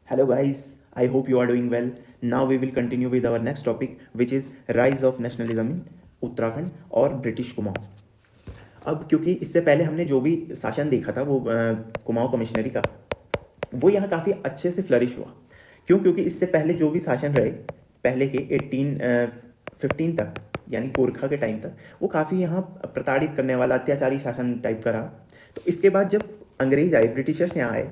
Hello guys, I hope you are doing well. Now we will continue with our next topic which is rise of nationalism in Uttarakhand और British Kumaon. अब क्योंकि इससे पहले हमने जो भी शासन देखा था वो कुमाऊं कमिश्नरी का, वो यहाँ काफ़ी अच्छे से फ्लरिश हुआ। क्योंकि इससे पहले जो भी शासन रहे पहले के 1815 तक, यानी गोरखा के टाइम तक, वो काफ़ी यहाँ प्रताड़ित करने वाला अत्याचारी शासन टाइप का रहा। तो इसके बाद जब अंग्रेज आए, ब्रिटिशर्स यहाँ आए,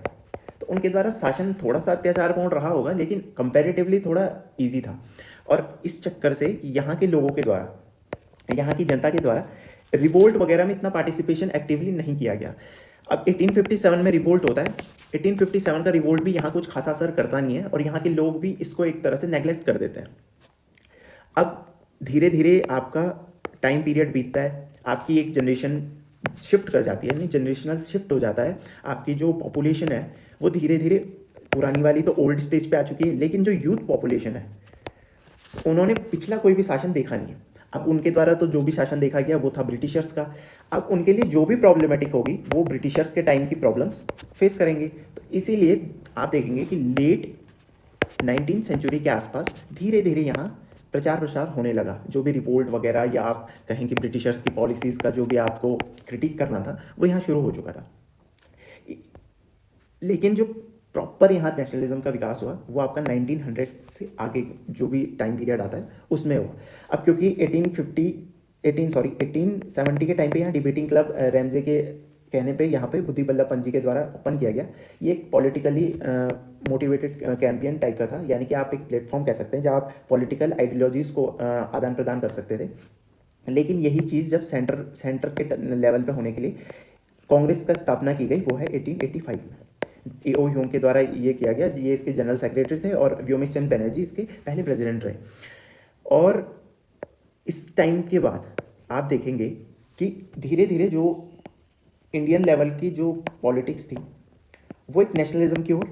तो उनके द्वारा शासन थोड़ा सा अत्याचारपूर्ण रहा होगा, लेकिन कंपैरेटिवली थोड़ा इजी था। और इस चक्कर से यहाँ के लोगों के द्वारा, यहाँ की जनता के द्वारा रिवोल्ट वगैरह में इतना पार्टिसिपेशन एक्टिवली नहीं किया गया। अब 1857 में रिवोल्ट होता है। 1857 का रिवोल्ट भी यहाँ कुछ खासा असर करता नहीं है और यहाँ के लोग भी इसको एक तरह से नेग्लेक्ट कर देते हैं। अब धीरे धीरे आपका टाइम पीरियड बीतता है, आपकी एक जनरेशन शिफ्ट कर जाती है, यानी जनरेशनल शिफ्ट हो जाता है। आपकी जो पॉपुलेशन है वो धीरे धीरे, पुरानी वाली तो ओल्ड स्टेज पे आ चुकी है, लेकिन जो यूथ पॉपुलेशन है उन्होंने पिछला कोई भी शासन देखा नहीं है। अब उनके द्वारा तो जो भी शासन देखा गया वो था ब्रिटिशर्स का। अब उनके लिए जो भी प्रॉब्लमेटिक होगी वो ब्रिटिशर्स के टाइम की प्रॉब्लम्स फेस करेंगे। तो इसीलिए आप देखेंगे कि लेट 19th सेंचुरी के आसपास धीरे धीरे यहाँ प्रचार प्रसार होने लगा। जो भी रिवोल्ट वगैरह, या आप कहें कि ब्रिटिशर्स की पॉलिसीज़ का जो भी आपको क्रिटिक करना था, वो यहाँ शुरू हो चुका था। लेकिन जो प्रॉपर यहाँ नेशनलिज्म का विकास हुआ वो आपका 1900 से आगे जो भी टाइम पीरियड आता है उसमें हुआ। अब क्योंकि 1870 के टाइम पे यहाँ डिबेटिंग क्लब रैमजे के कहने पे यहाँ पे बुद्धि बल्लभ पंत जी के द्वारा ओपन किया गया। ये एक पॉलिटिकली मोटिवेटेड कैंपेन टाइप का था, यानी कि आप एक प्लेटफॉर्म कह सकते हैं जहाँ आप पॉलिटिकल आइडियोलॉजीज़ को आदान प्रदान कर सकते थे। लेकिन यही चीज़ जब सेंटर के लेवल पे होने के लिए कांग्रेस का स्थापना की गई, वो है 1885 में। ए.ओ. ह्यूम के द्वारा ये किया गया। ये इसके जनरल सेक्रेटरी थे और व्योमेश चंद्र बनर्जी इसके पहले प्रेसिडेंट रहे। और इस टाइम के बाद आप देखेंगे कि धीरे धीरे जो इंडियन लेवल की जो पॉलिटिक्स थी वो एक नेशनलिज्म की ओर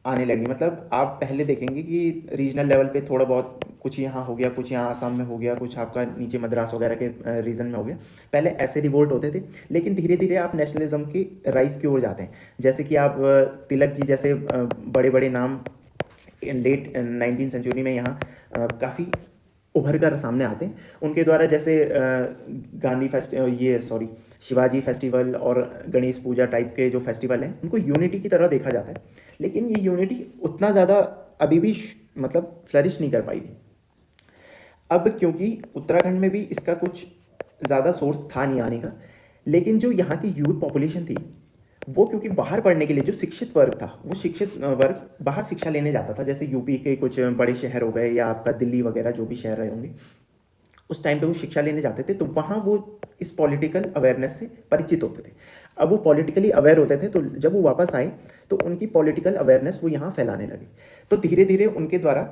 आने लगी। मतलब आप पहले देखेंगे कि रीजनल लेवल पे थोड़ा बहुत कुछ यहाँ हो गया, कुछ यहाँ आसाम में हो गया, कुछ आपका नीचे मद्रास वगैरह के रीजन में हो गया। पहले ऐसे रिवोल्ट होते थे, लेकिन धीरे धीरे आप नेशनलिज्म की राइज की ओर जाते हैं। जैसे कि आप तिलक जी जैसे बड़े बड़े नाम लेट 19th सेंचुरी में यहाँ काफ़ी उभर कर सामने आते हैं। उनके द्वारा जैसे शिवाजी फेस्टिवल और गणेश पूजा टाइप के जो फेस्टिवल हैं उनको यूनिटी की तरह देखा जाता है। लेकिन ये यूनिटी उतना ज़्यादा अभी भी मतलब फ्लरिश नहीं कर पाई थी। अब क्योंकि उत्तराखंड में भी इसका कुछ ज़्यादा सोर्स था नहीं आने का, लेकिन जो यहाँ की यूथ पॉपुलेशन थी वो क्योंकि बाहर पढ़ने के लिए जो शिक्षित वर्ग था, वो शिक्षित वर्ग बाहर शिक्षा लेने जाता था। जैसे यूपी के कुछ बड़े शहर हो गए, या आपका दिल्ली वगैरह जो भी शहर रहे होंगे, उस टाइम पे वो शिक्षा लेने जाते थे, तो वहाँ वो इस पॉलिटिकल अवेयरनेस से परिचित होते थे। अब वो पॉलिटिकली अवेयर होते थे, तो जब वो वापस आए तो उनकी पॉलिटिकल अवेयरनेस वो यहाँ फैलाने लगे। तो धीरे धीरे उनके द्वारा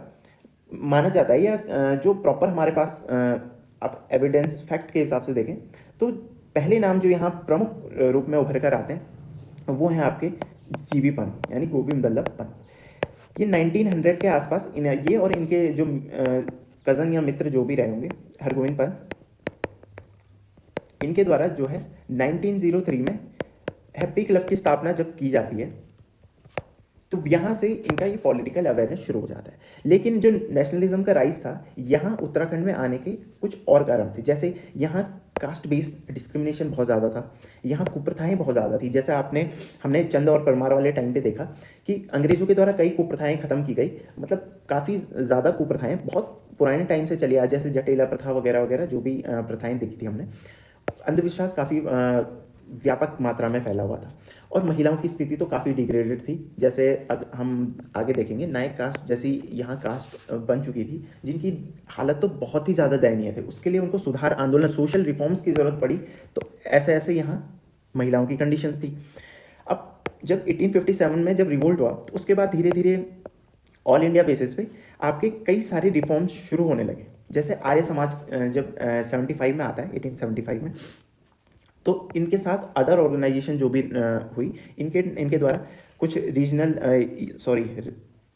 माना जाता है, या जो प्रॉपर हमारे पास आप एविडेंस फैक्ट के हिसाब से देखें तो पहले नाम जो यहाँ प्रमुख रूप में उभर कर आते हैं वो हैं आपके जीबी पंत, यानी गोविंद बल्लभ पंत। ये 1900 के आसपास ये और इनके जो कज़न या मित्र जो भी रहे होंगे, हरगोविंद पंत, इनके द्वारा जो है 1903 में हैप्पी क्लब की स्थापना जब की जाती है, तो यहाँ से इनका ये पॉलिटिकल अवेयरनेस शुरू हो जाता है। लेकिन जो नेशनलिज्म का राइज था यहाँ उत्तराखंड में आने के कुछ और कारण थे। जैसे यहाँ कास्ट बेस्ड डिस्क्रिमिनेशन बहुत ज़्यादा था, यहाँ कुप्रथाएं बहुत ज़्यादा थी। जैसे हमने चंद और परमार वाले टाइम पे देखा कि अंग्रेज़ों के द्वारा कई कुप्रथाएं खत्म की गई। मतलब काफ़ी ज़्यादा कुप्रथाएं बहुत पुराने टाइम से चली आ, जैसे जटेला प्रथा वगैरह वगैरह जो भी प्रथाएं देखी थी हमने। अंधविश्वास काफ़ी व्यापक मात्रा में फैला हुआ था, और महिलाओं की स्थिति तो काफ़ी डिग्रेडेड थी। जैसे हम आगे देखेंगे, नायक कास्ट जैसी यहाँ कास्ट बन चुकी थी, जिनकी हालत तो बहुत ही ज़्यादा दयनीय थी। उसके लिए उनको सुधार आंदोलन, सोशल रिफॉर्म्स की ज़रूरत पड़ी। तो ऐसे ऐसे यहाँ महिलाओं की कंडीशंस थी। अब जब 1857 में जब रिवोल्ट हुआ, तो उसके बाद धीरे धीरे ऑल इंडिया बेसिस पे आपके कई सारे रिफॉर्म्स शुरू होने लगे। जैसे आर्य समाज जब 75 में आता है, 1875 में, तो इनके साथ अदर ऑर्गेनाइजेशन जो भी हुई, इनके द्वारा कुछ रीजनल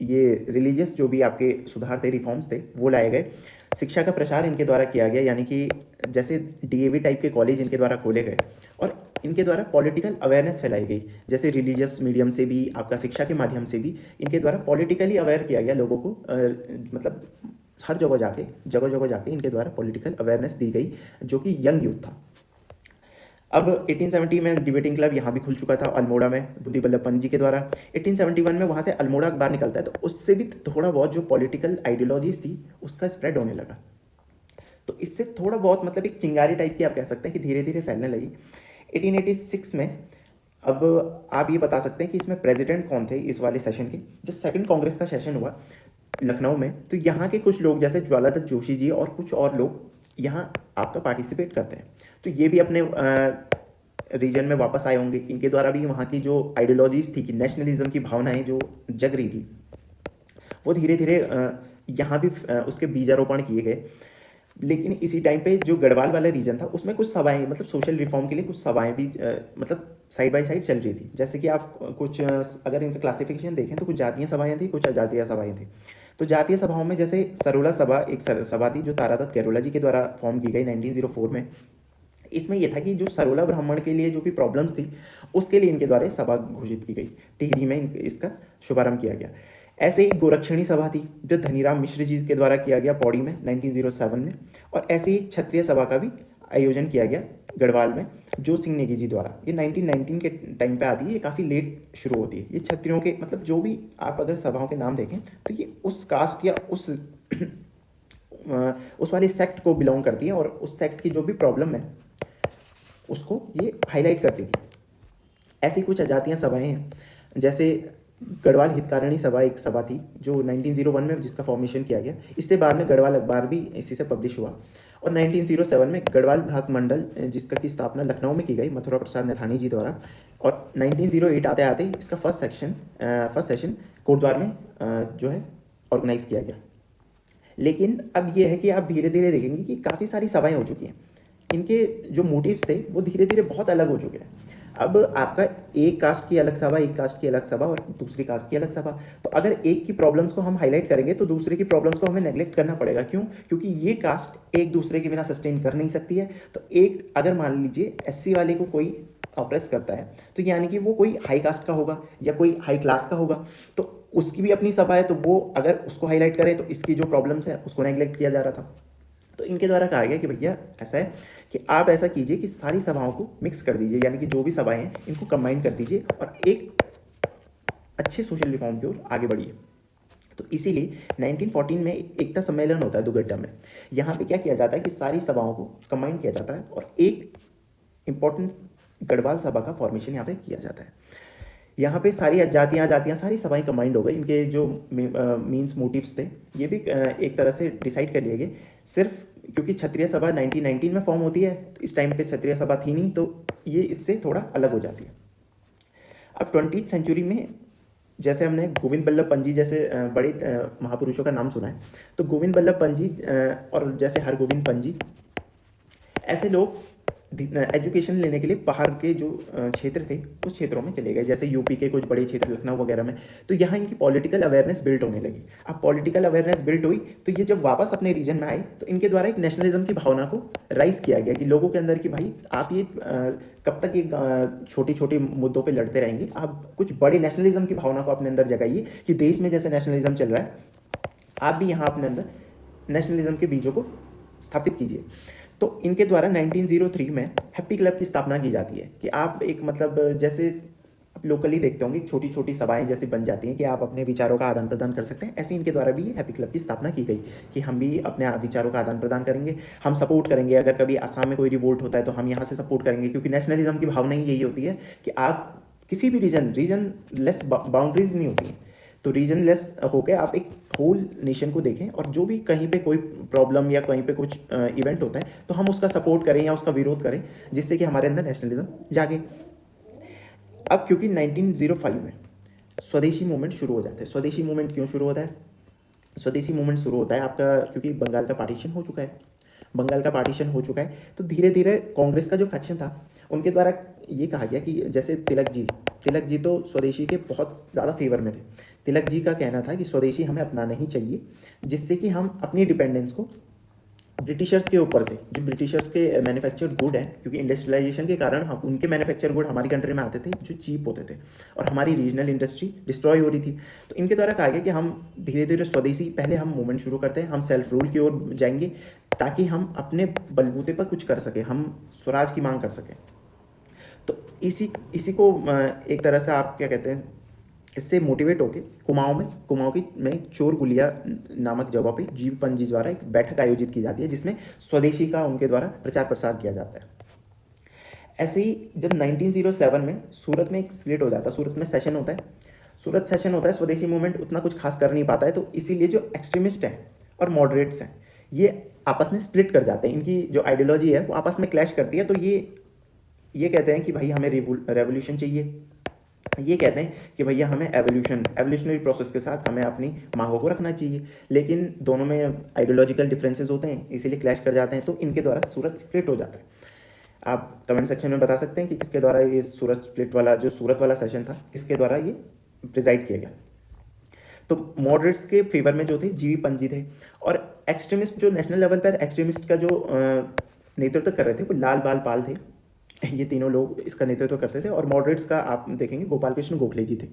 ये रिलीजियस जो भी आपके सुधार थे, रिफॉर्म्स थे, वो लाए गए। शिक्षा का प्रसार इनके द्वारा किया गया, यानी कि जैसे डीएवी टाइप के कॉलेज इनके द्वारा खोले गए। और इनके द्वारा पॉलिटिकल अवेयरनेस फैलाई गई, जैसे रिलीजियस मीडियम से भी, आपका शिक्षा के माध्यम से भी इनके द्वारा पॉलिटिकली अवेयर किया गया लोगों को। मतलब हर जगह जगह जाके इनके द्वारा पॉलिटिकल अवेयरनेस दी गई, जो कि यंग यूथ था। अब 1870 में डिबेटिंग क्लब यहाँ भी खुल चुका था अल्मोड़ा में, बुद्धि बल्लभ पंत जी के द्वारा। 1871 में वहाँ से अल्मोड़ा अखबार निकलता है, तो उससे भी थोड़ा बहुत जो पॉलिटिकल आइडियोलॉजीज थी उसका स्प्रेड होने लगा। तो इससे थोड़ा बहुत मतलब एक चिंगारी टाइप की आप कह सकते हैं कि धीरे धीरे फैलने लगी। 1886 में अब आप ये बता सकते हैं कि इसमें प्रेसिडेंट कौन थे इस वाले सेशन के। जब सेकंड कांग्रेस का सेशन हुआ लखनऊ में, तो यहाँ के कुछ लोग जैसे ज्वालादत्त जोशी जी और कुछ और लोग यहाँ आपका पार्टिसिपेट करते हैं। तो ये भी अपने रीजन में वापस आए होंगे। इनके द्वारा भी वहाँ की जो आइडियोलॉजीज थी कि नेशनलिज्म की भावनाएं जो जग रही थी, वो धीरे धीरे यहाँ भी उसके बीजारोपण किए गए। लेकिन इसी टाइम पे जो गढ़वाल वाला रीजन था उसमें कुछ सभाएं, मतलब सोशल रिफॉर्म के लिए कुछ सभाएं भी मतलब साइड बाय साइड चल रही थी। जैसे कि आप कुछ अगर इनका क्लासिफिकेशन देखें तो कुछ जातीय सभाएं थी, कुछ अजातीय सभाएं थी। तो जातीय सभाओं में जैसे सरोला सभा एक सभा थी जो तारादत्त कैरोला जी के द्वारा फॉर्म की गई 1904 में। इसमें यह था कि जो सरोला ब्राह्मण के लिए जो भी प्रॉब्लम्स थी उसके लिए इनके द्वारा सभा घोषित की गई, टिहरी में इसका शुभारंभ किया गया। ऐसे ही गोरक्षणी सभा थी जो धनीराम मिश्र जी के द्वारा किया गया पौड़ी में 1907 में। और ऐसे ही क्षत्रिय सभा का भी आयोजन किया गया गढ़वाल में जो सिंह नेगी जी द्वारा। ये 1919 के टाइम पे आती है, ये काफ़ी लेट शुरू होती है। ये क्षत्रियों के मतलब जो भी आप अगर सभाओं के नाम देखें तो ये उस कास्ट या उस वाली सेक्ट को बिलोंग करती है और उस सेक्ट की जो भी प्रॉब्लम है उसको ये हाईलाइट करती थी। ऐसी कुछ अजातीय सभाएं हैं, जैसे गढ़वाल हितकारिणी सभा एक सभा थी जो 1901 में जिसका फॉर्मेशन किया गया। इससे बाद में गढ़वाल अखबार भी इसी से पब्लिश हुआ। और 1907 में गढ़वाल भ्रात मंडल जिसका की स्थापना लखनऊ में की गई मथुरा प्रसाद नथानी जी द्वारा। और 1908 आते आते इसका फर्स्ट सेशन कोटद्वार में जो है ऑर्गेनाइज किया गया। लेकिन अब ये है कि आप धीरे धीरे देखेंगे कि काफ़ी सारी सभाएं हो चुकी हैं, इनके जो मोटिव्स थे वो धीरे धीरे बहुत अलग हो चुके हैं। अब आपका एक कास्ट की अलग सभा, एक कास्ट की अलग सभा और दूसरी कास्ट की अलग सभा। तो अगर एक की प्रॉब्लम्स को हम हाईलाइट करेंगे तो दूसरे की प्रॉब्लम्स को हमें नेग्लेक्ट करना पड़ेगा। क्यों? क्योंकि ये कास्ट एक दूसरे के बिना सस्टेन कर नहीं सकती है। तो एक अगर मान लीजिए एससी वाले को कोई ऑप्रेस करता है तो यानी कि वो कोई हाई कास्ट का होगा या कोई हाई क्लास का होगा, तो उसकी भी अपनी सभा है, तो वो अगर उसको हाईलाइट करे तो इसकी जो प्रॉब्लम्स है उसको नेग्लेक्ट किया जा रहा था। तो इनके द्वारा कहा गया कि भैया ऐसा है कि आप ऐसा कीजिए कि सारी सभाओं को मिक्स कर दीजिए, यानी कि जो भी सभाएं हैं इनको कंबाइन कर दीजिए और एक अच्छे सोशल रिफॉर्म की ओर आगे बढ़िए। तो इसीलिए 1914 में एकता सम्मेलन होता है दुगड्डा में। यहाँ पे क्या किया जाता है कि सारी सभाओं को कंबाइन किया जाता है और एक इंपॉर्टेंट गढ़वाल सभा का फॉर्मेशन यहाँ पे किया जाता है। यहाँ पे सारी जातियाँ सारी सभाएं कंबाइंड हो गई। इनके जो मीन्स मोटिव्स थे ये भी एक तरह से डिसाइड कर लिए गए। सिर्फ क्योंकि क्षत्रिय सभा 1919 में फॉर्म होती है, तो इस टाइम पे क्षत्रिय सभा थी नहीं, तो ये इससे थोड़ा अलग हो जाती है। अब 20th सेंचुरी में जैसे हमने गोविंद बल्लभ पंत जी जैसे बड़े महापुरुषों का नाम सुना है, तो गोविंद बल्लभ पंत जी और जैसे हरगोविंद पंत जी, ऐसे लोग एजुकेशन लेने के लिए बाहर के जो क्षेत्र थे उस क्षेत्रों में चले गए, जैसे यूपी के कुछ बड़े क्षेत्र लखनऊ वगैरह में। तो यहाँ इनकी पॉलिटिकल अवेयरनेस बिल्ड होने लगी। अब पॉलिटिकल अवेयरनेस बिल्ड हुई तो ये जब वापस अपने रीजन में आए तो इनके द्वारा एक नेशनलिज्म की भावना को राइज किया गया कि लोगों के अंदर कि भाई आप ये कब तक ये छोटी छोटी मुद्दों पर लड़ते रहेंगे, आप कुछ बड़े नेशनलिज्म की भावना को अपने अंदर जगाइए कि देश में जैसे नेशनलिज्म चल रहा है आप भी यहाँ अपने अंदर नेशनलिज्म के बीजों को स्थापित कीजिए। तो इनके द्वारा 1903 में हैप्पी क्लब की स्थापना की जाती है कि आप एक मतलब जैसे आप लोकली देखते होंगे छोटी छोटी सभाएं जैसे बन जाती हैं कि आप अपने विचारों का आदान प्रदान कर सकते हैं। ऐसे इनके द्वारा भी हैप्पी क्लब की स्थापना की गई कि हम भी अपने विचारों का आदान प्रदान करेंगे, हम सपोर्ट करेंगे। अगर कभी असम में कोई रिवोल्ट होता है तो हम यहाँ से सपोर्ट करेंगे, क्योंकि नेशनलिज्म की भावना ही यही होती है कि आप किसी भी रीजन लेस बाउंड्रीज नहीं होती हैं, तो रीजन लेस होकर आप एक होल नेशन को देखें और जो भी कहीं पे कोई प्रॉब्लम या कहीं पे कुछ इवेंट होता है तो हम उसका सपोर्ट करें या उसका विरोध करें, जिससे कि हमारे अंदर नेशनलिज्म जागे। अब क्योंकि 1905 में स्वदेशी मूवमेंट शुरू हो जाता है। स्वदेशी मूवमेंट क्यों शुरू होता है? स्वदेशी मूवमेंट शुरू होता है आपका क्योंकि बंगाल का पार्टीशन हो चुका है। बंगाल का पार्टीशन हो चुका है तो धीरे धीरे कांग्रेस का जो फैक्शन था उनके द्वारा ये कहा गया कि जैसे तिलक जी तो स्वदेशी के बहुत ज़्यादा फेवर में थे। तिलक जी का कहना था कि स्वदेशी हमें अपनाना ही चाहिए, जिससे कि हम अपनी डिपेंडेंस को ब्रिटिशर्स के ऊपर से, जो ब्रिटिशर्स के मैन्युफैक्चर्ड गुड हैं, क्योंकि इंडस्ट्रियलाइजेशन के कारण हम उनके मैन्युफैक्चर गुड हमारी कंट्री में आते थे जो चीप होते थे और हमारी रीजनल इंडस्ट्री डिस्ट्रॉय हो रही थी। तो इनके द्वारा कहा गया कि हम धीरे धीरे स्वदेशी पहले हम मूवमेंट शुरू करते हैं, हम सेल्फ रूल की ओर जाएंगे ताकि हम अपने बलबूते पर कुछ कर सकें, हम स्वराज की मांग कर सकें। तो इसी इसी को एक तरह से आप क्या कहते हैं, इससे मोटिवेट होकर कुमाऊं की में चोर गुलिया नामक जगह पे जीवी पंजी द्वारा एक बैठक आयोजित की जाती है जिसमें स्वदेशी का उनके द्वारा प्रचार प्रसार किया जाता है। ऐसे ही जब 1907 में सूरत में एक स्प्लिट हो जाता है, सूरत में सेशन होता है, सूरत सेशन होता है, स्वदेशी मूवमेंट उतना कुछ खास कर नहीं पाता है, तो इसीलिए जो एक्सट्रीमिस्ट हैं और मॉडरेट्स हैं ये आपस में स्प्लिट कर जाते हैं, इनकी जो आइडियोलॉजी है वो आपस में क्लैश करती है। तो ये कहते हैं कि भाई हमें रेवोल्यूशन चाहिए, ये कहते हैं कि भैया हमें एवोल्यूशनरी प्रोसेस के साथ हमें अपनी मांगों को रखना चाहिए, लेकिन दोनों में आइडियोलॉजिकल डिफरेंसेस होते हैं इसीलिए क्लैश कर जाते हैं। तो इनके द्वारा सूरत स्प्लिट हो जाता है। आप कमेंट सेक्शन में बता सकते हैं कि किसके द्वारा ये सूरत स्प्लिट वाला जो सूरत वाला सेशन था किसके द्वारा ये प्रिजाइड किया गया। तो मॉडरेट्स के फेवर में जो थे जीवी पंजी थे, और एक्सट्रीमिस्ट जो नेशनल लेवल पर एक्सट्रीमिस्ट का जो नेतृत्व कर रहे थे वो लाल बाल पाल थे, ये तीनों लोग इसका नेतृत्व करते थे। और मॉडरेट्स का आप देखेंगे गोपाल कृष्ण गोखले जी थे।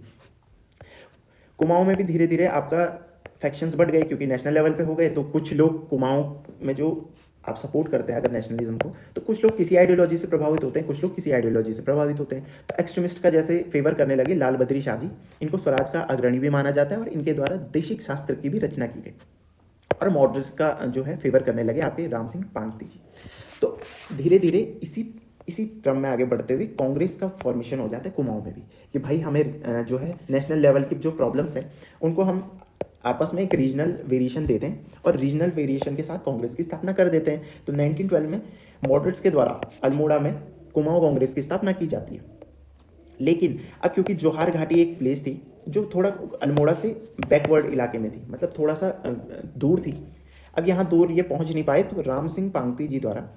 कुमाऊं में भी धीरे धीरे आपका फैक्शंस बढ़ गए क्योंकि नेशनल लेवल पे हो गए, तो कुछ लोग कुमाऊं में जो आप सपोर्ट करते हैं अगर नेशनलिज्म को, तो कुछ लोग किसी आइडियोलॉजी से प्रभावित होते हैं, कुछ लोग किसी आइडियोलॉजी से प्रभावित होते हैं। तो एक्सट्रीमिस्ट का जैसे फेवर करने लगे लाल बद्री शाह जी, इनको स्वराज का अग्रणी भी माना जाता है और इनके द्वारा देशिक शास्त्र की भी रचना की गई। और मॉडरेट्स का जो है फेवर करने लगे आपके राम सिंह पांगती जी। तो धीरे धीरे इसी क्रम में आगे बढ़ते हुए कांग्रेस का फॉर्मेशन हो जाता है कुमाऊं में भी, कि भाई हमें जो है नेशनल लेवल की जो प्रॉब्लम्स हैं उनको हम आपस में एक रीजनल वेरिएशन देते हैं और रीजनल वेरिएशन के साथ कांग्रेस की स्थापना कर देते हैं। तो 1912 में मॉडरेट्स के द्वारा अल्मोड़ा में कुमाऊं कांग्रेस की स्थापना की जाती है। लेकिन अब क्योंकि जोहार घाटी एक प्लेस थी जो थोड़ा अल्मोड़ा से बैकवर्ड इलाके में थी, मतलब थोड़ा सा दूर थी, अब यहाँ दूर ये पहुँच नहीं पाए, तो राम सिंह पांगती जी द्वारा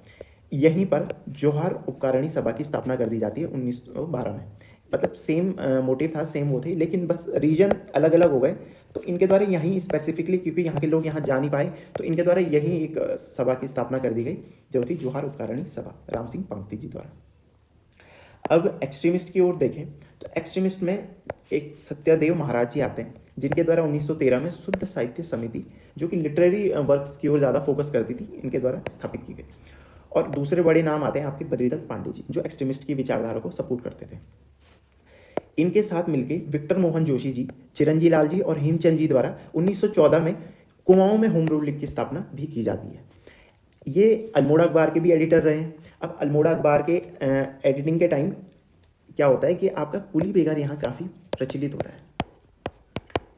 यहीं पर जोहार उपकारणी सभा की स्थापना कर दी जाती है 1912 में। मतलब सेम मोटिव था, सेम वो थे, लेकिन बस रीजन अलग अलग हो गए। तो इनके द्वारा यहीं स्पेसिफिकली, क्योंकि यहाँ के लोग यहाँ जा नहीं पाए, तो इनके द्वारा यहीं एक सभा की स्थापना कर दी गई जो थी जोहार उपकारणी सभा राम सिंह पांगती जी द्वारा। अब एक्सट्रीमिस्ट की ओर देखें तो एक्सट्रीमिस्ट में एक सत्यदेव महाराज जी आते हैं जिनके द्वारा 1913 में शुद्ध साहित्य समिति, जो कि लिटरेरी वर्क्स की ओर ज़्यादा फोकस करती थी, इनके द्वारा स्थापित की गई। और दूसरे बड़े नाम आते हैं आपके बद्रीदत्त पांडे जी, जो एक्सट्रीमिस्ट की विचारधारा को सपोर्ट करते थे। इनके साथ मिलकर विक्टर मोहन जोशी जी, चिरंजी लाल जी और हेमचंद जी द्वारा 1914 में कुमाऊं में होम रूल लीग की स्थापना भी की जाती है। ये अल्मोड़ा अखबार के भी एडिटर रहे हैं। अब अल्मोड़ा अखबार के एडिटिंग के टाइम क्या होता है कि आपका कुली बेगार यहाँ काफ़ी प्रचलित होता है।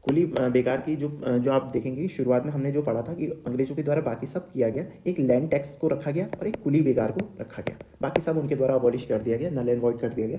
कुली बेगार की जो आप देखेंगे कि शुरुआत में हमने जो पढ़ा था कि अंग्रेजों के द्वारा बाकी सब किया गया, एक लैंड टैक्स को रखा गया और एक कुली बेगार को रखा गया, बाकी सब उनके द्वारा अबॉलिश कर दिया गया, नल एंड वॉइड कर दिया गया।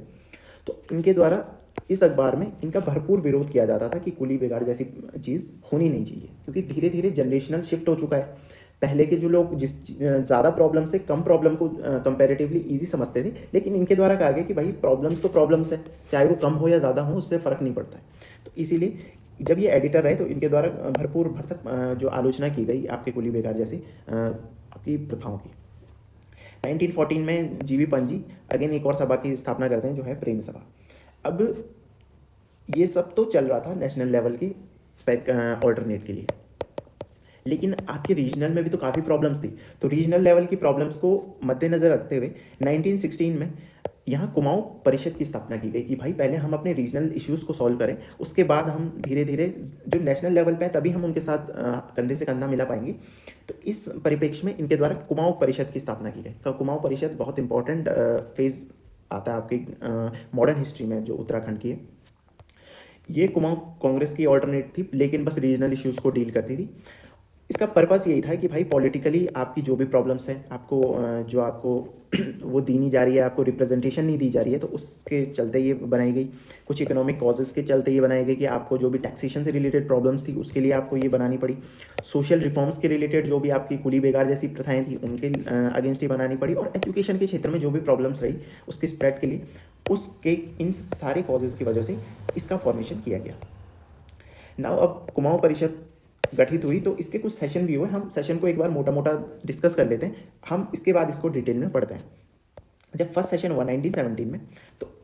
तो इनके द्वारा इस अखबार में इनका भरपूर विरोध किया जाता था कि कुली बेगार जैसी चीज़ होनी नहीं चाहिए, क्योंकि धीरे धीरे जनरेशनल शिफ्ट हो चुका है। पहले के जो लोग जिस ज़्यादा प्रॉब्लम से कम प्रॉब्लम को कंपैरेटिवली इजी समझते थे, लेकिन इनके द्वारा कहा गया कि भाई प्रॉब्लम्स तो प्रॉब्लम्स है, चाहे वो कम हो या ज़्यादा हो उससे फ़र्क नहीं पड़ता है। तो इसीलिए जब ये एडिटर रहे तो इनके द्वारा भरपूर भरसक जो आलोचना की गई आपके कुली बेगार जैसी आपकी प्रथाओं की। 1914 में जीवी पंजी अगेन एक और सभा की स्थापना करते हैं जो है प्रेम सभा। अब ये सब तो चल रहा था नेशनल लेवल की ऑल्टरनेट के लिए, लेकिन आपके रीजनल में भी तो काफ़ी प्रॉब्लम्स थी। तो रीजनल लेवल की प्रॉब्लम्स को मद्देनज़र रखते हुए 1916 में यहाँ कुमाऊं परिषद की स्थापना की गई कि भाई पहले हम अपने रीजनल इश्यूज़ को सॉल्व करें, उसके बाद हम धीरे धीरे जो नेशनल लेवल पे है तभी हम उनके साथ कंधे से कंधा मिला पाएंगे। तो इस परिप्रेक्ष्य में इनके द्वारा कुमाऊं परिषद की स्थापना की गई। तो कुमाऊं परिषद बहुत इंपॉर्टेंट फेज़ आता है आपकी मॉडर्न हिस्ट्री में जो उत्तराखंड की है। ये कुमाऊं कांग्रेस की ऑल्टरनेट थी, लेकिन बस रीजनल इश्यूज़ को डील करती थी। इसका पर्पस यही था कि भाई पॉलिटिकली आपकी जो भी प्रॉब्लम्स हैं, आपको जो आपको वो दी नहीं जा रही है, आपको रिप्रेजेंटेशन नहीं दी जा रही है, तो उसके चलते ये बनाई गई। कुछ इकोनॉमिक कॉजेज़ के चलते ये बनाई गई कि आपको जो भी टैक्सेशन से रिलेटेड प्रॉब्लम्स थी उसके लिए आपको ये बनानी पड़ी। सोशल रिफॉर्म्स के रिलेटेड जो भी आपकी कुली बेगार जैसी प्रथाएँ थी उनके अगेंस्ट ही बनानी पड़ी, और एजुकेशन के क्षेत्र में जो भी प्रॉब्लम्स रही उसके स्प्रेड के लिए, उसके इन सारे कॉजेज़ की वजह से इसका फॉर्मेशन किया गया। नाउ अब कुमाऊं परिषद गठित हुई, तो इसके कुछ सेशन भी हुए। हम सेशन को एक बार मोटा मोटा डिस्कस कर लेते हैं, हम इसके बाद इसको डिटेल में पढ़ते हैं। जब फर्स्ट सेशन हुआ 1917 में, तो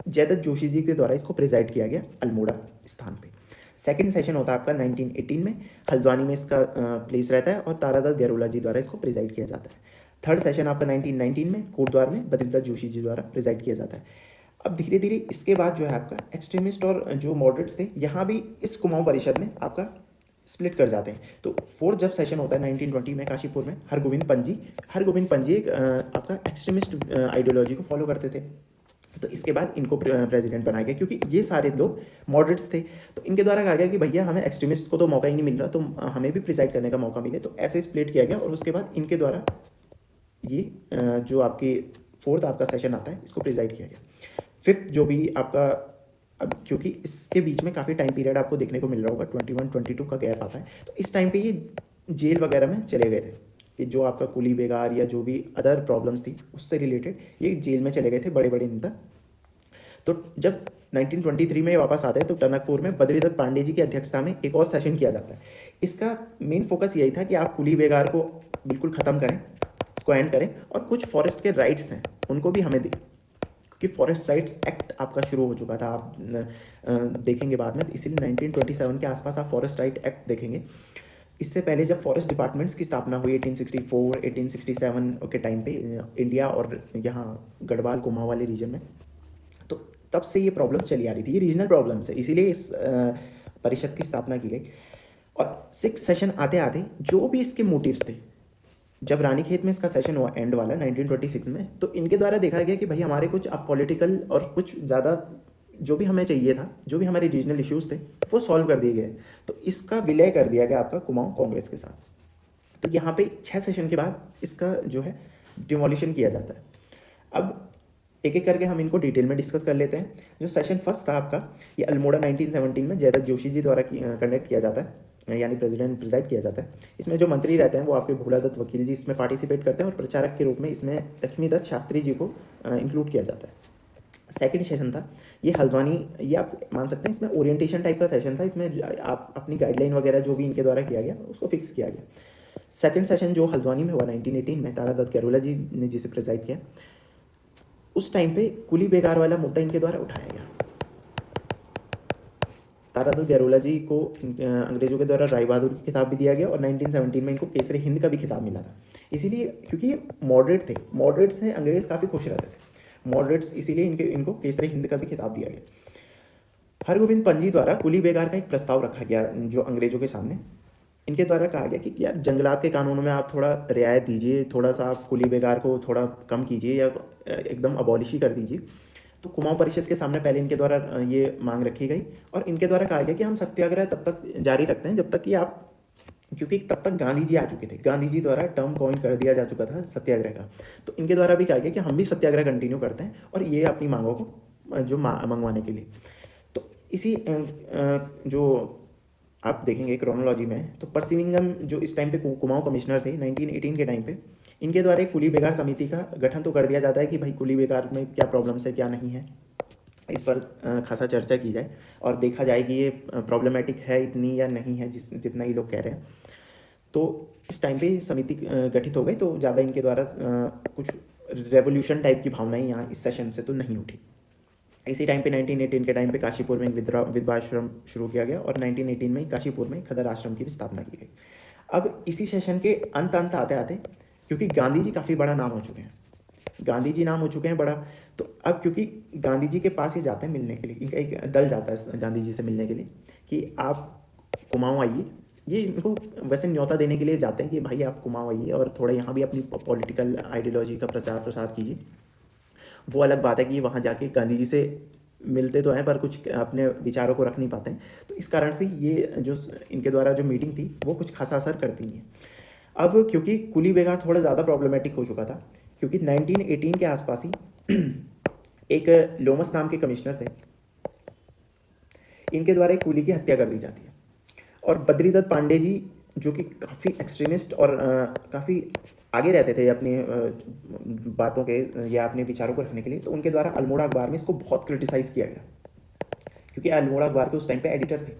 जयदत्त जोशी जी के द्वारा इसको प्रिजाइड किया गया अल्मोड़ा स्थान पे। सेकंड सेशन होता है आपका 1918 में, हल्द्वानी में इसका प्लेस रहता है और तारादत्त गैरोला जी द्वारा इसको प्रिजाइड किया जाता है। थर्ड सेशन आपका 1919 में कोटद्वार में बद्रीदत्त जोशी जी द्वारा प्रिजाइड किया जाता है। अब धीरे धीरे इसके बाद जो है आपका एक्सट्रीमिस्ट और जो मॉडरेट्स थे यहाँ भी इस कुमाऊं परिषद में आपका स्प्लिट कर जाते हैं। तो फोर्थ जब सेशन होता है 1920 में काशीपुर में, हरगोविंद पंजी एक आपका एक्सट्रीमिस्ट आइडियोलॉजी को फॉलो करते थे। तो इसके बाद इनको प्रेसिडेंट बनाया गया, क्योंकि ये सारे लोग मॉडरेट्स थे। तो इनके द्वारा कहा गया कि भैया हमें एक्सट्रीमिस्ट को तो मौका ही नहीं मिल रहा, तो हमें भी प्रिसाइड करने का मौका मिले। तो ऐसे स्प्लिट किया गया और उसके बाद इनके द्वारा ये जो आपकी फोर्थ आपका सेशन आता है इसको प्रिसाइड किया गया। फिफ्थ जो भी आपका, अब क्योंकि इसके बीच में काफ़ी टाइम पीरियड आपको देखने को मिल रहा होगा, 21-22 का गैप आता है, तो इस टाइम पे ये जेल वगैरह में चले गए थे कि जो आपका कुली बेगार या जो भी अदर प्रॉब्लम्स थी उससे रिलेटेड ये जेल में चले गए थे बड़े बड़े नेता। तो जब 1923 में वापस आते हैं तो टनकपुर में बद्रीदत्त पांडे जी की अध्यक्षता में एक और सेशन किया जाता है। इसका मेन फोकस यही था कि आप कुली बेगार को बिल्कुल ख़त्म करें, इसको एंड करें, और कुछ फॉरेस्ट के राइट्स हैं उनको भी हमें दें, क्योंकि फॉरेस्ट राइट्स एक्ट आपका शुरू हो चुका था, आप देखेंगे बाद में। इसीलिए 1927 के आसपास आप फॉरेस्ट राइट एक्ट देखेंगे। इससे पहले जब फॉरेस्ट डिपार्टमेंट्स की स्थापना हुई 1864 1867 के टाइम पे इंडिया और यहाँ गढ़वाल कुमाऊं वाले रीजन में, तो तब से ये प्रॉब्लम चली आ रही थी, ये रीजनल प्रॉब्लम्स है, इसीलिए इस परिषद की स्थापना की गई। और सिक्स सेशन आते आते जो भी इसके मोटिव्स थे, जब रानीखेत में इसका सेशन हुआ एंड वाला 1926 में, तो इनके द्वारा देखा गया कि भाई हमारे कुछ अब पॉलिटिकल और कुछ ज़्यादा जो भी हमें चाहिए था, जो भी हमारे रीजनल इश्यूज थे वो सॉल्व कर दिए गए। तो इसका विलय कर दिया गया आपका कुमाऊं कांग्रेस के साथ। तो यहाँ पे 6 सेशन के बाद इसका जो है डिमोलिशन किया जाता है। अब एक एक करके हम इनको डिटेल में डिस्कस कर लेते हैं। जो सेशन फर्स्ट था आपका, ये अल्मोड़ा 1917 में जयदत्त जोशी जी द्वारा कंडक्ट किया जाता है, यानी प्रेसिडेंट प्रिसाइड किया जाता है। इसमें जो मंत्री रहते हैं वो आपके भोलादत्त वकील जी इसमें पार्टिसिपेट करते हैं और प्रचारक के रूप में इसमें लक्ष्मीदत्त शास्त्री जी को इंक्लूड किया जाता है। सेकंड सेशन था ये हल्द्वानी, ये आप मान सकते हैं इसमें ओरिएंटेशन टाइप का सेशन था, इसमें आप अपनी गाइडलाइन वगैरह जो भी इनके द्वारा किया गया उसको फिक्स किया गया। सेकंड सेशन जो हल्द्वानी में हुआ 1918 में, तारादत्त गैरोला जी ने जिसे प्रिसाइड किया, उस टाइम पे कुली बेगार वाला मुद्दा इनके द्वारा उठाया गया। तारादत्त गैरोला जी को अंग्रेजों के द्वारा राय बहादुर की खिताब भी दिया गया और 1917 में इनको केसरी हिंद का भी खिताब मिला था। इसीलिए क्योंकि ये मॉडरेट थे, मॉडरेट से अंग्रेज काफ़ी खुश रहते थे, मॉडरेट्स, इसीलिए इनको केसरी हिंद का भी खिताब दिया गया। हरगोविंद पंजी द्वारा कुली बेगार का एक प्रस्ताव रखा गया जो अंग्रेजों के सामने। इनके द्वारा कहा गया कि यार जंगलात के कानूनों में आप थोड़ा रियायत दीजिए, थोड़ा सा आप कुली बेगार को थोड़ा कम कीजिए या एकदम अबॉलिश ही कर दीजिए। तो कुमाऊं परिषद के सामने पहले इनके द्वारा ये मांग रखी गई और इनके द्वारा कहा गया कि हम सत्याग्रह तब तक जारी रखते हैं जब तक कि आप, क्योंकि तब तक गांधी जी आ चुके थे, गांधी जी द्वारा टर्म कॉइन कर दिया जा चुका था सत्याग्रह का। तो इनके द्वारा भी कहा गया कि हम भी सत्याग्रह कंटिन्यू करते हैं और ये अपनी मांगों को जो मंगवाने के लिए। तो इसी जो आप देखेंगे क्रोनोलॉजी में, तो परसिविंगम जो इस टाइम पे कुमाऊं कमिश्नर थे 1918 के टाइम पे, इनके द्वारा एक कुली बेगार समिति का गठन तो कर दिया जाता है कि भाई कुली बेगार में क्या प्रॉब्लम्स है क्या नहीं है, इस पर खासा चर्चा की जाए और देखा जाए कि ये प्रॉब्लमेटिक है इतनी या नहीं है जितना ये लोग कह रहे हैं। तो इस टाइम पे समिति गठित हो गई, तो ज़्यादा इनके द्वारा कुछ रेवोल्यूशन टाइप की भावनाएं यहाँ इस सेशन से तो नहीं उठी। इसी टाइम पे 1918 के टाइम पे काशीपुर में एक विधवा आश्रम शुरू किया गया और 1918 में ही काशीपुर में खदर आश्रम की भी स्थापना की गई। अब इसी सेशन के अंत आते आते, क्योंकि गांधी जी काफ़ी बड़ा नाम हो चुके हैं, गांधी जी नाम हो चुके हैं बड़ा, तो अब क्योंकि गांधी जी के पास ही जाते हैं मिलने के लिए, इनका एक दल जाता है गांधी जी से मिलने के लिए कि आप कुमाऊं आइए। ये इनको वैसे न्योता देने के लिए जाते हैं कि भाई आप कुमाऊं आइए और थोड़ा यहाँ भी अपनी पॉलिटिकल आइडियोलॉजी का प्रचार प्रसार कीजिए। वो अलग बात है कि वहाँ जाके गांधी जी से मिलते तो हैं पर कुछ अपने विचारों को रख नहीं पाते हैं। तो इस कारण से ये जो इनके द्वारा जो मीटिंग थी वो कुछ खासा असर करती नहीं है। अब क्योंकि कुली बेगार थोड़ा ज़्यादा प्रॉब्लमेटिक हो चुका था, क्योंकि 1918 के आसपास ही एक लोमस नाम के कमिश्नर थे, इनके द्वारा एक कुली की हत्या कर दी जाती है और बद्रीदत्त पांडे जी जो कि काफ़ी एक्सट्रीमिस्ट और काफ़ी आगे रहते थे अपनी बातों के या अपने विचारों को रखने के लिए, तो उनके द्वारा अल्मोड़ा अखबार में इसको बहुत क्रिटिसाइज़ किया गया, क्योंकि अल्मोड़ा अखबार के उस टाइम पे एडिटर थे।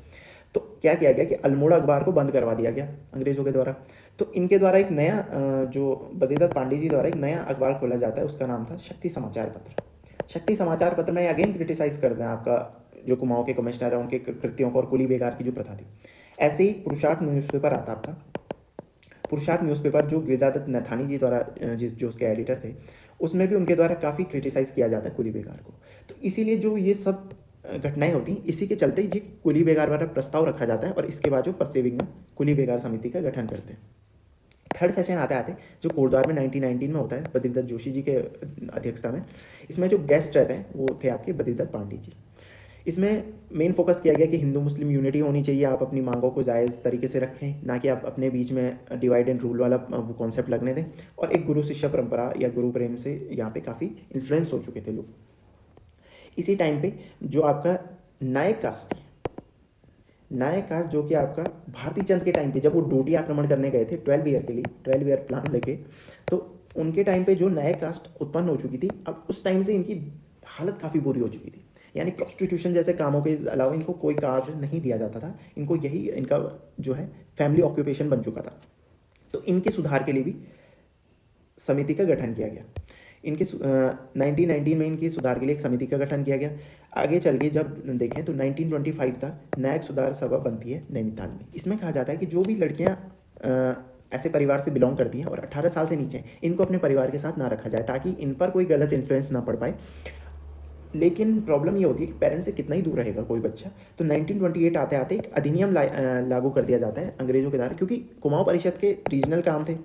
तो क्या किया गया कि अल्मोड़ा अखबार को बंद करवा दिया गया अंग्रेज़ों के द्वारा। तो इनके द्वारा एक नया जो बद्रीदत्त पांडे जी द्वारा एक नया अखबार खोला जाता है, उसका नाम था शक्ति समाचार पत्र। शक्ति समाचार पत्र में अगेन क्रिटिसाइज़ करते हैं आपका जो कुमाऊँ के कमिश्नर है उनके कृत्यों को और कुली बेगार की जो प्रथा थी। ऐसे ही पुरुषार्थ न्यूज़पेपर आता आपका। पुरुषार्थ न्यूज़पेपर जो गिरिजादत्त नथानी जी द्वारा जो उसके एडिटर थे, उसमें भी उनके द्वारा काफ़ी क्रिटिसाइज़ किया जाता है कुली बेगार को। तो इसीलिए जो ये सब घटनाएं होती हैं, इसी के चलते ये कुली बेगार वाला प्रस्ताव रखा जाता है और इसके बाद जो परसेविंग में कुली बेगार समिति का गठन करते हैं। थर्ड सेशन आते आते जो कोटद्वार में 1919 में होता है बद्रीदत्त जोशी जी के अध्यक्षता में, इसमें जो गेस्ट रहते हैं वो थे आपके बद्रीदत्त पांडे जी। इसमें मेन फोकस किया गया कि हिंदू मुस्लिम यूनिटी होनी चाहिए, आप अपनी मांगों को जायज़ तरीके से रखें, ना कि आप अपने बीच में डिवाइड एंड रूल वाला वो कॉन्सेप्ट लगने दें। और एक गुरु शिष्य परंपरा या गुरु प्रेम से यहाँ पे काफ़ी इन्फ्लुएंस हो चुके थे लोग। इसी टाइम पे जो आपका नायक कास्ट थी, नायक कास्ट जो कि आपका भारती चंद के टाइम पे जब वो डोटी आक्रमण करने गए थे 12 ईयर के लिए, 12 ईयर प्लान लेके, तो उनके टाइम पे जो नायक कास्ट उत्पन्न हो चुकी थी, अब उस टाइम से इनकी हालत काफ़ी बुरी हो चुकी थी। यानी प्रोस्टिट्यूशन जैसे कामों के अलावा इनको कोई कार्य नहीं दिया जाता था, इनको यही इनका जो है फैमिली ऑक्यूपेशन बन चुका था। तो इनके सुधार के लिए भी समिति का गठन किया गया। इनके 1919 में इनकी सुधार के लिए एक समिति का गठन किया गया। आगे चल के जब देखें तो 1925 तक नायक सुधार सभा बनती है नैनीताल में। इसमें कहा जाता है कि जो भी लड़कियां ऐसे परिवार से बिलोंग करती हैं और 18 साल से नीचे हैं, इनको अपने परिवार के साथ ना रखा जाए ताकि इन पर कोई गलत इन्फ्लुएंस ना पड़ पाए। लेकिन प्रॉब्लम ये होती है कि पेरेंट्स से कितना ही दूर रहेगा कोई बच्चा। तो 1928 आते आते एक अधिनियम लागू कर दिया जाता है अंग्रेजों के द्वारा, क्योंकि कुमाऊं परिषद के रीजनल काम थे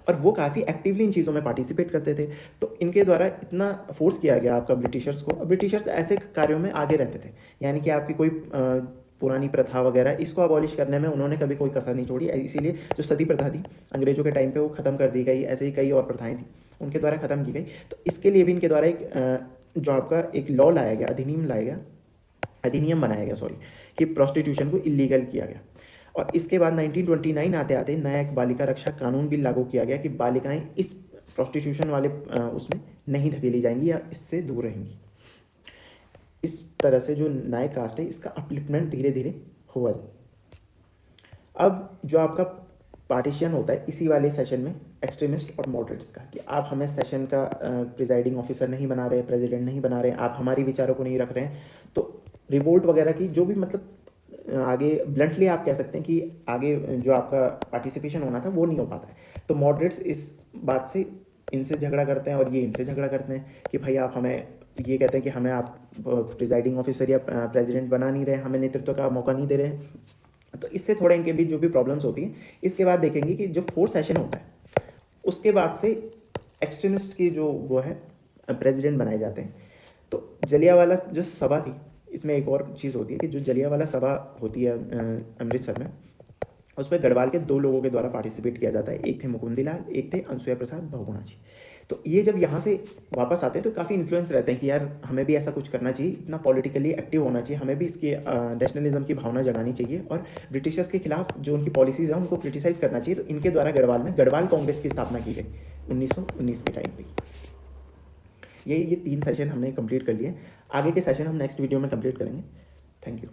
और वो काफ़ी एक्टिवली इन चीज़ों में पार्टिसिपेट करते थे। तो इनके द्वारा इतना फोर्स किया गया आपका ब्रिटिशर्स को। ब्रिटिशर्स ऐसे कार्यों में आगे रहते थे, यानी कि आपकी कोई पुरानी प्रथा वगैरह इसको अबॉलिश करने में उन्होंने कभी कोई कसर नहीं छोड़ी। इसीलिए जो सती प्रथा थी अंग्रेजों के टाइम पे वो ख़त्म कर दी गई। ऐसे ही कई और प्रथाएं थी उनके द्वारा ख़त्म की गई। तो इसके लिए भी इनके द्वारा एक जो आपका एक लॉ लाया गया, अधिनियम बनाया गया कि प्रोस्टिट्यूशन को इलीगल किया गया। और इसके बाद 1929 आते आते नया एक बालिका रक्षा कानून भी लागू किया गया कि बालिकाएं इस प्रोस्टिट्यूशन वाले उसमें नहीं धकेली जाएंगी या इससे दूर रहेंगी। इस तरह से जो नायक कास्ट है इसका अपलिफ्टमेंट धीरे धीरे हुआ। अब जो आपका पार्टीशन होता है इसी वाले सेशन में एक्सट्रीमिस्ट और मॉडरेट्स का, कि आप हमें सेशन का प्रिजाइडिंग ऑफिसर नहीं बना रहे, प्रेसिडेंट नहीं बना रहे, आप हमारी विचारों को नहीं रख रहे हैं। तो रिवोल्ट वगैरह की जो भी मतलब आगे ब्लंटली आप कह सकते हैं कि आगे जो आपका पार्टिसिपेशन होना था वो नहीं हो पाता है। तो मॉडरेट्स इस बात से इनसे झगड़ा करते हैं और ये इनसे झगड़ा करते हैं कि भाई आप हमें ये कहते हैं कि हमें आप प्रिजाइडिंग ऑफिसर या प्रेसिडेंट बना नहीं रहे, हमें नेतृत्व का मौका नहीं दे रहे हैं। तो इससे थोड़ा इनके बीच जो भी प्रॉब्लम्स होती हैं। इसके बाद देखेंगे कि जो फोर्थ सेशन होता है उसके बाद से एक्सट्रीमिस्ट की जो वो है प्रेसिडेंट बनाए जाते हैं। तो जलियांवाला जो सभा थी, इसमें एक और चीज़ होती है कि जो जलियांवाला सभा होती है अमृतसर में, उसमें गढ़वाल के 2 लोगों के द्वारा पार्टिसिपेट किया जाता है। एक थे मुकुंदीलाल, एक थे अनसुया प्रसाद बहुगुणा जी। तो ये जब यहाँ से वापस आते हैं तो काफ़ी इन्फ्लुएंस रहते हैं कि यार हमें भी ऐसा कुछ करना चाहिए, इतना पॉलिटिकली एक्टिव होना चाहिए, हमें भी इसकी नेशनलिज्म की भावना जगानी चाहिए और ब्रिटिशर्स के खिलाफ जो उनकी पॉलिसीज़ हैं उनको क्रिटिसाइज़ करना चाहिए। तो इनके द्वारा गढ़वाल में गढ़वाल कांग्रेस की स्थापना की गई 1919 के टाइम पर। ये 3 सेशन हमने कंप्लीट कर लिए। आगे के सेशन हम नेक्स्ट वीडियो में कंप्लीट करेंगे। Thank you.